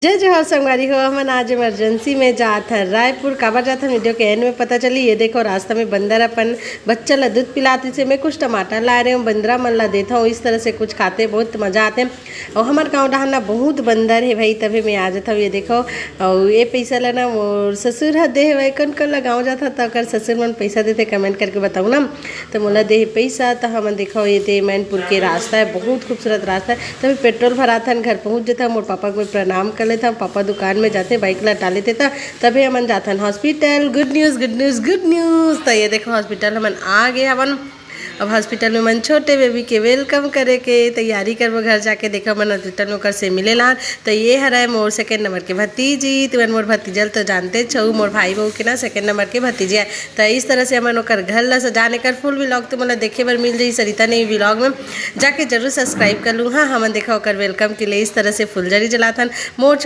जय जोहार संगवारी हो। हमन आज इमरजेंसी में जात हन रायपुर। काबर जात हन वीडियो के एंड में पता चली। ये देखो रास्ता में बंदर अपन बच्चा ला दूध पिलाते से मैं कुछ टमाटर ला रहे हूँ, बंदरा मन ला देता हूँ। इस तरह से कुछ खाते बहुत मजा आते। और हमारे गाँव डहाना बहुत बंदर है भाई, तभी मैं आ जाता हूँ। ये देखो और ये पैसा ला ना मोर ससुर ह दे भाई, कौन कौन ला गाँव जाता तो अगर ससुर मन पैसा देते कमेंट करके बताऊँ ना, तो मोला दे पैसा। तो हम देखो ये दे मैनपुर के रास्ता है, बहुत खूबसूरत रास्ता है। तभी पेट्रोल भराता घर पहुँच जाता। मोर पापा को प्रणाम कर लेता। पापा दुकान में जाते बाइक ला डाले थे तभी हमन जाथन hospital. Good news good news good news. तो ये देखो हॉस्पिटल हमन आ गए हवन। अब हॉस्पिटल में मन छोटे बेबी के वेलकम करे के तैयारी करबो। घर जाके देखा मन हॉस्पिटल में ओकर से मिलेला। तो ये हराय मोर सेकेंड नंबर के भतीजी। तो मोर भतीजल तो जानते छो, मोर भाई बहू के ना सेकेंड नंबर के भतीजी है। तो इस तरह से हमन ओकर घर ला सजाने कर फुल व्लॉग तो मोला देखे बर मिल जाई सरिता ने व्लॉग में जाके जरूर सब्सक्राइब कर लूँ। हाँ हमन देखा ओकर वेलकम के लिए इस तरह से फुलझड़ी जलाथन। मोर